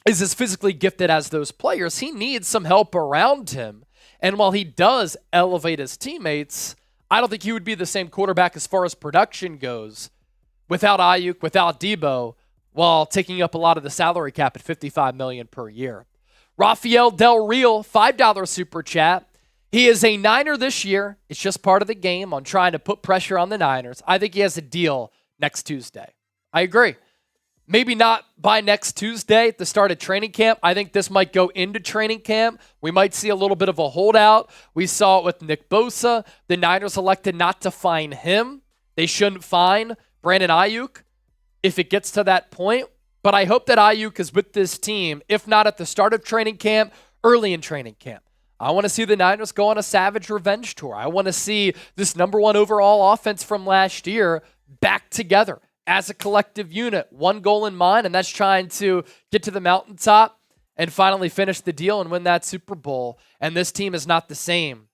Speaker 1: is as physically gifted as those players. He needs some help around him. And while he does elevate his teammates, I don't think he would be the same quarterback as far as production goes without Aiyuk, without Debo, while taking up a lot of the salary cap at $55 million per year. Rafael Del Real, $5 super chat. He is a Niner this year. It's just part of the game on trying to put pressure on the Niners. I think he has a deal next Tuesday. I agree. Maybe not by next Tuesday at the start of training camp. I think this might go into training camp. We might see a little bit of a holdout. We saw it with Nick Bosa. The Niners elected not to fine him. They shouldn't fine Brandon Aiyuk if it gets to that point. But I hope that Aiyuk is with this team, if not at the start of training camp, early in training camp. I want to see the Niners go on a savage revenge tour. I want to see this number one overall offense from last year back together as a collective unit. One goal in mind, and that's trying to get to the mountaintop and finally finish the deal and win that Super Bowl. And this team is not the same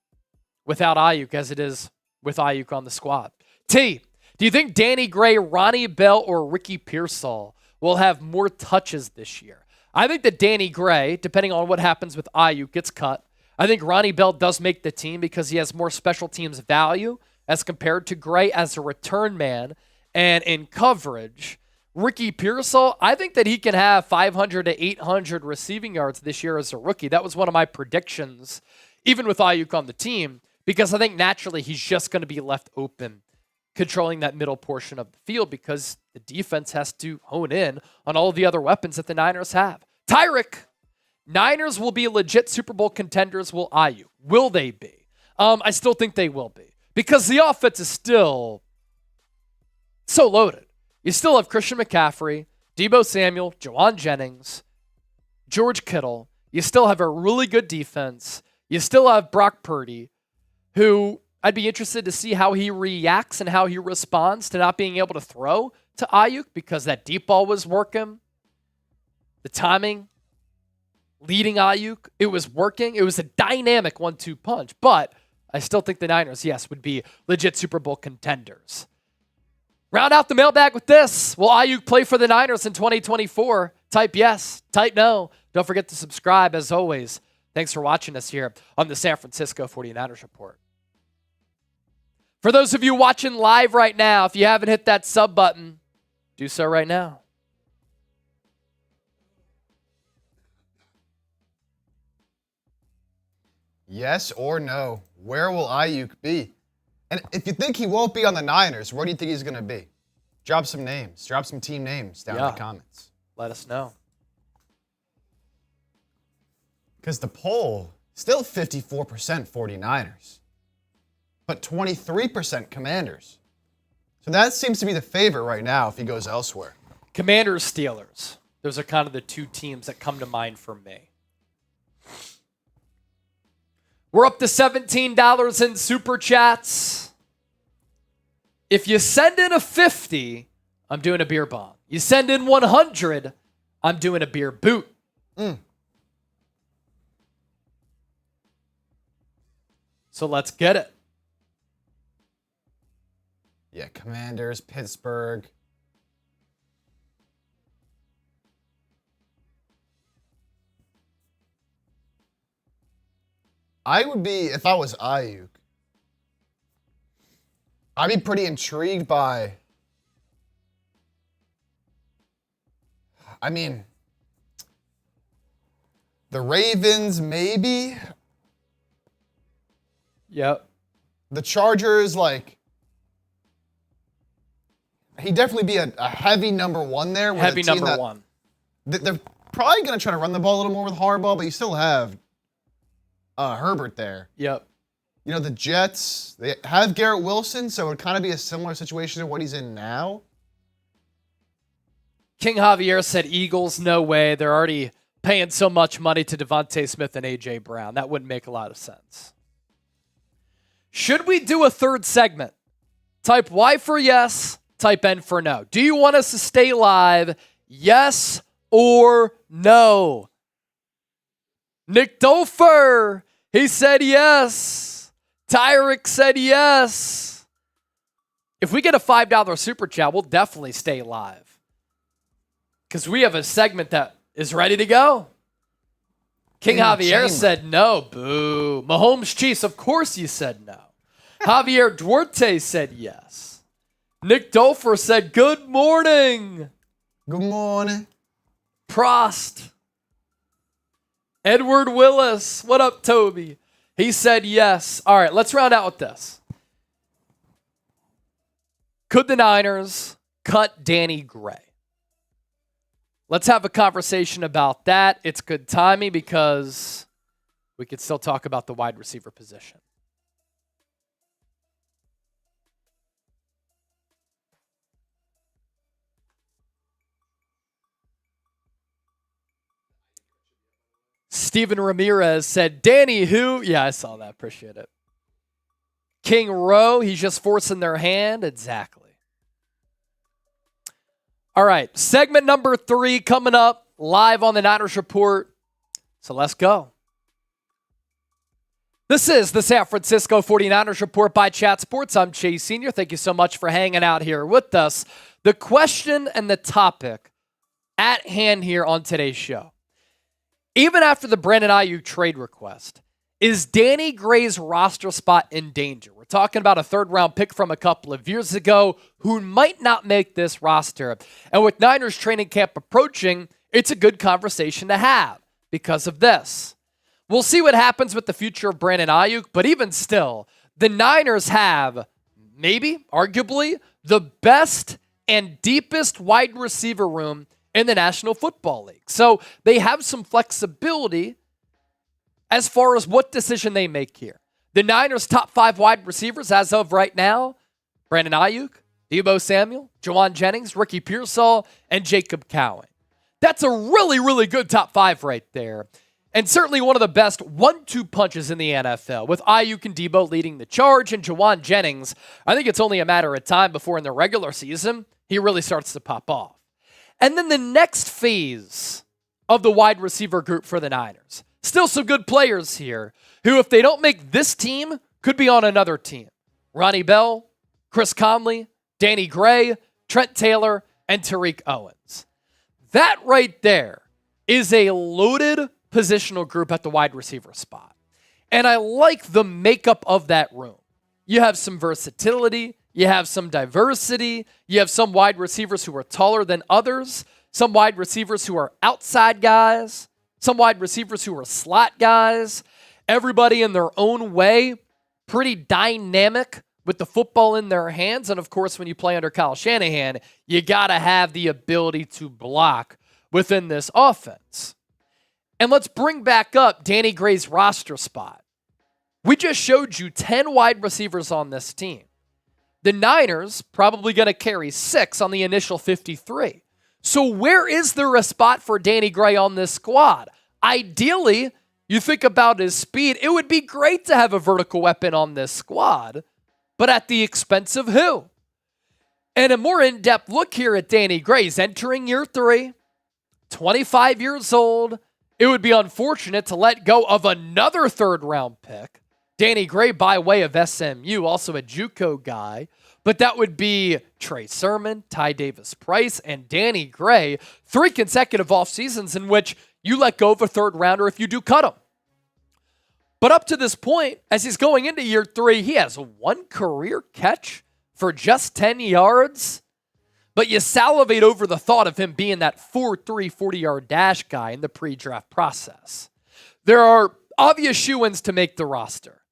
Speaker 1: without Aiyuk as it is with Aiyuk on the squad. T, do you think Danny Gray, Ronnie Bell, or Ricky Pearsall will have more touches this year? I think that Danny Gray, depending on what happens with Aiyuk, gets cut. I think Ronnie Bell does make the team because he has more special teams value as compared to Gray as a return man and in coverage. Ricky Pearsall, I think that he can have 500 to 800 receiving yards this year as a rookie. That was one of my predictions, even with Aiyuk on the team, because I think naturally he's just going to be left open, controlling that middle portion of the field because the defense has to hone in on all of the other weapons that the Niners have. Tyrick, Niners will be legit Super Bowl contenders. Will Aiyuk? Will they be? I still think they will be because the offense is still so loaded. You still have Christian McCaffrey, Deebo Samuel, Jawan Jennings, George Kittle. You still have a really good defense. You still have Brock Purdy, who I'd be interested to see how he reacts and how he responds to not being able to throw to Aiyuk because that deep ball was working. The timing, leading Aiyuk, it was working. It was a dynamic 1-2 punch, but I still think the Niners, yes, would be legit Super Bowl contenders. Round out the mailbag with this. Will Aiyuk play for the Niners in 2024? Type yes, type no. Don't forget to subscribe as always. Thanks for watching us here on the San Francisco 49ers Report. For those of you watching live right now, if you haven't hit that sub button, do so right now.
Speaker 2: Yes or no? Where will Aiyuk be? And if you think he won't be on the Niners, where do you think he's going to be? Drop some names. Drop some team names down in the comments.
Speaker 1: Let us know.
Speaker 2: Because the poll, still 54% 49ers, but 23% Commanders. So that seems to be the favorite right now if he goes elsewhere.
Speaker 1: Commanders, Steelers. Those are kind of the two teams that come to mind for me. We're up to $17 in Super Chats. If you send in a 50, I'm doing a beer bomb. You send in 100, I'm doing a beer boot. So let's get it.
Speaker 2: Yeah, Commanders, Pittsburgh. I would be, if I was Aiyuk, I'd be pretty intrigued by, I mean, the Ravens, maybe.
Speaker 1: Yep.
Speaker 2: The Chargers, like, he'd definitely be a heavy number one there.
Speaker 1: Heavy number one.
Speaker 2: They're probably going to try to run the ball a little more with Harbaugh, but you still have Herbert there.
Speaker 1: Yep.
Speaker 2: You know, the Jets, they have Garrett Wilson, so it would kind of be a similar situation to what he's in now.
Speaker 1: King Javier said Eagles, no way. They're already paying so much money to Devontae Smith and A.J. Brown. That wouldn't make a lot of sense. Should we do a third segment? Type Y for yes, type N for no. Do you want us to stay live? Yes or no? Nick Dofer, he said yes. Tyrick said yes. If we get a $5 super chat, we'll definitely stay live. Because we have a segment that is ready to go. King Javier said no. Boo. Mahomes Chiefs, of course you said no. Javier Duarte said yes. Nick Dofer said good morning.
Speaker 2: Good morning.
Speaker 1: Prost. Edward Willis. What up, Toby? He said yes. All right, let's round out with this. Could the Niners cut Danny Gray? Let's have a conversation about that. It's good timing because we could still talk about the wide receiver position. Steven Ramirez said, Danny who? Yeah, I saw that. Appreciate it. King Rowe, he's just forcing their hand. Exactly. All right, segment number 3 coming up live on the Niners Report. So let's go. This is the San Francisco 49ers Report by Chat Sports. I'm Chase Sr. Thank you so much for hanging out here with us. The question and the topic at hand here on today's show. Even after the Brandon Aiyuk trade request, is Danny Gray's roster spot in danger? We're talking about a third-round pick from a couple of years ago who might not make this roster. And with Niners training camp approaching, it's a good conversation to have because of this. We'll see what happens with the future of Brandon Aiyuk, but even still, the Niners have, maybe, arguably, the best and deepest wide receiver room in the National Football League. So they have some flexibility as far as what decision they make here. The Niners' top 5 wide receivers as of right now, Brandon Aiyuk, Deebo Samuel, Juwan Jennings, Ricky Pearsall, and Jacob Cowing. That's a really, really good top 5 right there. And certainly one of the best 1-2 punches in the NFL, with Aiyuk and Deebo leading the charge, and Juwan Jennings, I think it's only a matter of time before in the regular season, he really starts to pop off. And then the next phase of the wide receiver group for the Niners. Still some good players here who, if they don't make this team, could be on another team. Ronnie Bell, Chris Conley, Danny Gray, Trent Taylor, and Tariq Owens. That right there is a loaded positional group at the wide receiver spot. And I like the makeup of that room. You have some versatility. You have some diversity. You have some wide receivers who are taller than others. Some wide receivers who are outside guys. Some wide receivers who are slot guys. Everybody in their own way, pretty dynamic with the football in their hands. And of course, when you play under Kyle Shanahan, you got to have the ability to block within this offense. And let's bring back up Danny Gray's roster spot. We just showed you 10 wide receivers on this team. The Niners probably going to carry 6 on the initial 53. So where is there a spot for Danny Gray on this squad? Ideally, you think about his speed, it would be great to have a vertical weapon on this squad, but at the expense of who? And a more in-depth look here at Danny Gray. He's entering year 3, 25 years old. It would be unfortunate to let go of another third-round pick. Danny Gray by way of SMU, also a JUCO guy. But that would be Trey Sermon, Ty Davis-Price, and Danny Gray. 3 consecutive off seasons in which you let go of a third rounder if you do cut him. But up to this point, as he's going into year 3, he has 1 career catch for just 10 yards. But you salivate over the thought of him being that 4.3 40-yard dash guy in the pre-draft process. There are obvious shoo-ins to make the roster.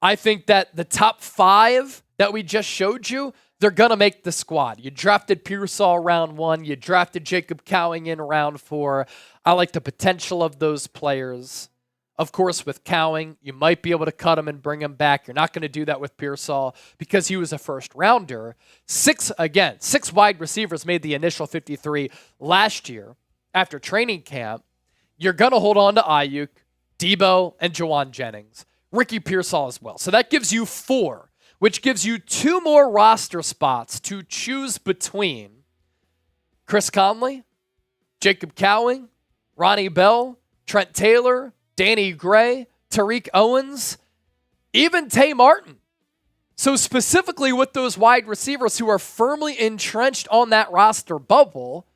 Speaker 1: I think that the top 5 that we just showed you, they're going to make the squad. You drafted Pearsall round 1. You drafted Jacob Cowing in round 4. I like the potential of those players. Of course, with Cowing, you might be able to cut him and bring him back. You're not going to do that with Pearsall because he was a first rounder. 6 wide receivers made the initial 53 last year after training camp. You're going to hold on to Aiyuk, Deebo, and Juwan Jennings. Ricky Pearsall as well. So that gives you 4, which gives you 2 more roster spots to choose between Chris Conley, Jacob Cowing, Ronnie Bell, Trent Taylor, Danny Gray, Tariq Owens, even Tay Martin. So specifically with those wide receivers who are firmly entrenched on that roster bubble,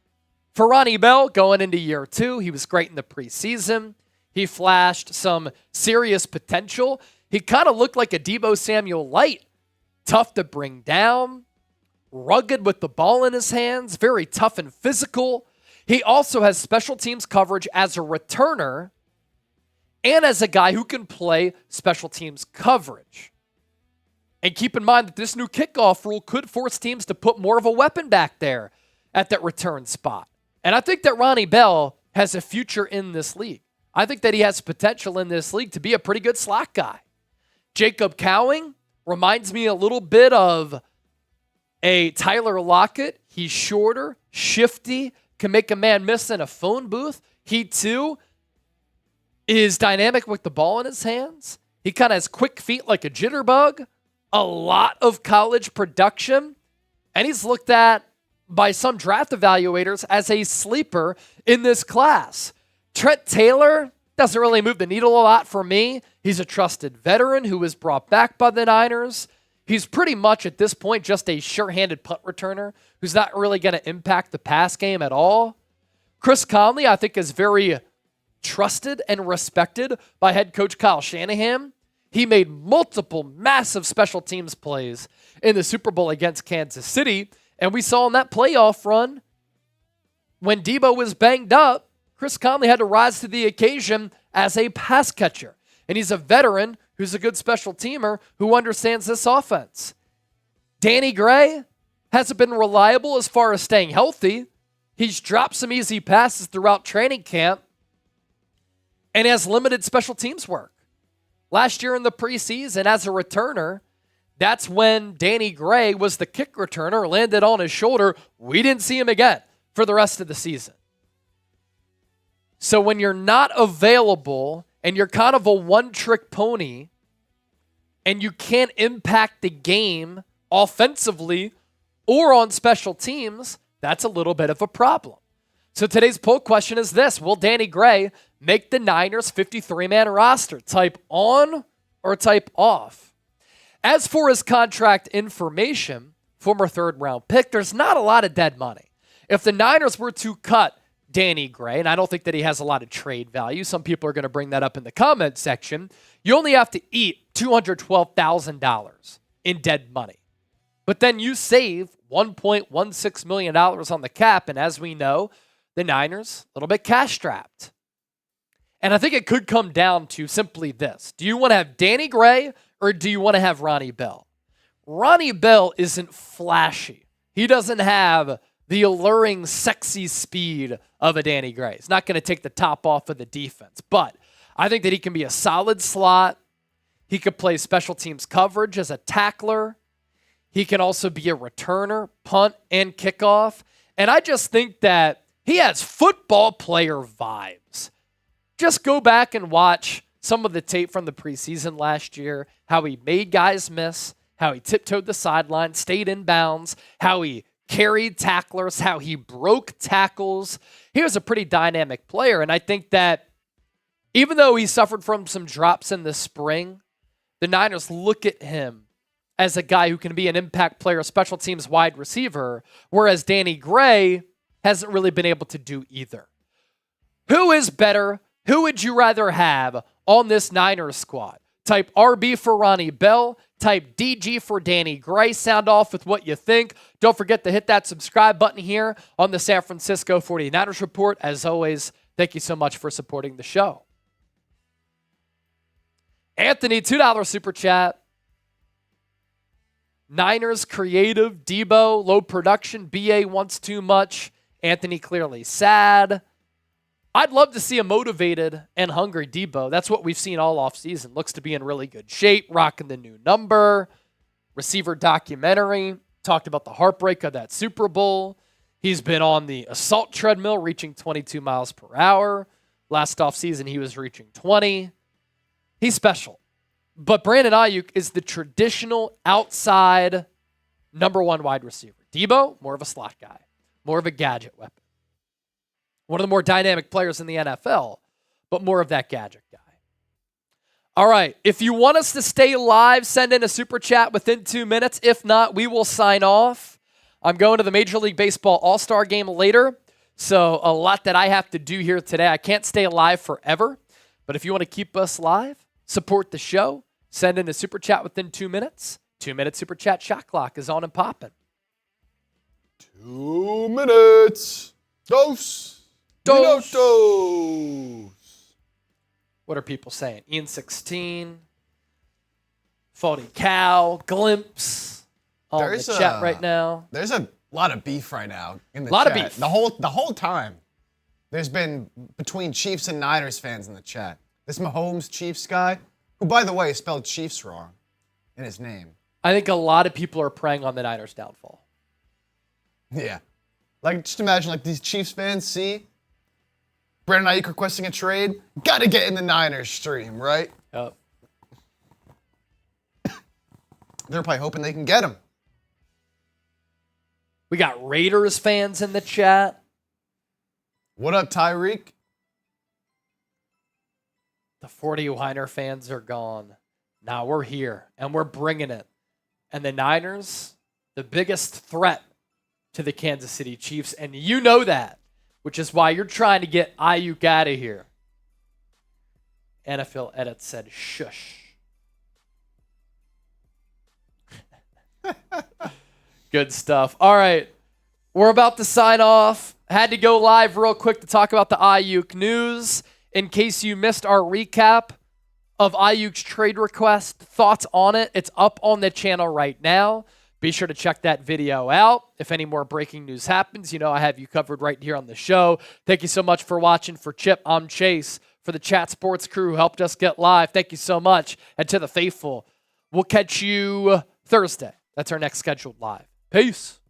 Speaker 1: for Ronnie Bell going into year 2, he was great in the preseason. He flashed some serious potential. He kind of looked like a Deebo Samuel light. Tough to bring down, rugged with the ball in his hands, very tough and physical. He also has special teams coverage as a returner and as a guy who can play special teams coverage. And keep in mind that this new kickoff rule could force teams to put more of a weapon back there at that return spot. And I think that Ronnie Bell has a future in this league. I think that he has potential in this league to be a pretty good slot guy. Jacob Cowing reminds me a little bit of a Tyler Lockett. He's shorter, shifty, can make a man miss in a phone booth. He, too, is dynamic with the ball in his hands. He kind of has quick feet like a jitterbug. A lot of college production. And he's looked at by some draft evaluators as a sleeper in this class. Trent Taylor doesn't really move the needle a lot for me. He's a trusted veteran who was brought back by the Niners. He's pretty much at this point just a sure-handed punt returner who's not really going to impact the pass game at all. Chris Conley, I think, is very trusted and respected by head coach Kyle Shanahan. He made multiple massive special teams plays in the Super Bowl against Kansas City, and we saw in that playoff run when Debo was banged up, Chris Conley had to rise to the occasion as a pass catcher. And he's a veteran who's a good special teamer who understands this offense. Danny Gray hasn't been reliable as far as staying healthy. He's dropped some easy passes throughout training camp and has limited special teams work. Last year in the preseason, as a returner, that's when Danny Gray was the kick returner, landed on his shoulder. We didn't see him again for the rest of the season. So when you're not available and you're kind of a one-trick pony and you can't impact the game offensively or on special teams, that's a little bit of a problem. So today's poll question is this: will Danny Gray make the Niners 53-man roster? Type on or type off. As for his contract information, former third-round pick, there's not a lot of dead money. If the Niners were to cut Danny Gray, and I don't think that he has a lot of trade value. Some people are going to bring that up in the comment section. You only have to eat $212,000 in dead money. But then you save $1.16 million on the cap, and as we know, the Niners, a little bit cash-strapped. And I think it could come down to simply this. Do you want to have Danny Gray or do you want to have Ronnie Bell? Ronnie Bell isn't flashy. He doesn't have the alluring, sexy speed of a Danny Gray. He's not going to take the top off of the defense. But I think that he can be a solid slot. He could play special teams coverage as a tackler. He can also be a returner, punt, and kickoff. And I just think that he has football player vibes. Just go back and watch some of the tape from the preseason last year, how he made guys miss, how he tiptoed the sideline, stayed in bounds, how he carried tacklers, how he broke tackles. He was a pretty dynamic player, and I think that even though he suffered from some drops in the spring, the Niners look at him as a guy who can be an impact player, special teams wide receiver, whereas Danny Gray hasn't really been able to do either. Who is better? Who would you rather have on this Niners squad? Type RB for Ronnie Bell. Type DG for Danny Gray. Sound off with what you think. Don't forget to hit that subscribe button here on the San Francisco 49ers Report. As always, thank you so much for supporting the show. Anthony, $2 super chat. Niners creative, Debo, low production, BA wants too much. Anthony clearly sad. I'd love to see a motivated and hungry Debo. That's what we've seen all offseason. Looks to be in really good shape, rocking the new number. Receiver documentary. Talked about the heartbreak of that Super Bowl. He's been on the assault treadmill, reaching 22 miles per hour. Last offseason, he was reaching 20. He's special. But Brandon Aiyuk is the traditional outside number one wide receiver. Debo, more of a slot guy. More of a gadget weapon. One of the more dynamic players in the NFL, but more of that gadget guy. All right, if you want us to stay live, send in a super chat within 2 minutes. If not, we will sign off. I'm going to the Major League Baseball All-Star Game later, so a lot that I have to do here today. I can't stay live forever, but if you want to keep us live, support the show, send in a super chat within 2 minutes. 2-minute super chat shot clock is on and popping.
Speaker 2: 2 minutes. Dos.
Speaker 1: Dos.
Speaker 2: Minutos.
Speaker 1: What are people saying? Ian 16, Faulty Cow, Glimpse on the chat right now.
Speaker 2: There's a lot of beef right now in the chat.
Speaker 1: A lot of beef.
Speaker 2: The whole time. There's been between Chiefs and Niners fans in the chat. This Mahomes Chiefs guy, who by the way spelled Chiefs wrong in his name.
Speaker 1: I think a lot of people are preying on the Niners' downfall.
Speaker 2: Yeah. Like, just imagine, like, these Chiefs fans see Brandon Aiyuk requesting a trade. Gotta get in the Niners stream, right?
Speaker 1: Yep.
Speaker 2: They're probably hoping they can get him.
Speaker 1: We got Raiders fans in the chat.
Speaker 2: What up, Tyreek?
Speaker 1: The 49er fans are gone. Now we're here, and we're bringing it. And the Niners, the biggest threat to the Kansas City Chiefs, and you know that, which is why you're trying to get Aiyuk out of here. NFL Edit said, shush. Good stuff. All right. We're about to sign off. Had to go live real quick to talk about the Aiyuk news. In case you missed our recap of Aiyuk's trade request, thoughts on it, it's up on the channel right now. Be sure to check that video out. If any more breaking news happens, you know I have you covered right here on the show. Thank you so much for watching. For Chip, I'm Chase. For the Chat Sports crew who helped us get live, thank you so much. And to the faithful, we'll catch you Thursday. That's our next scheduled live. Peace.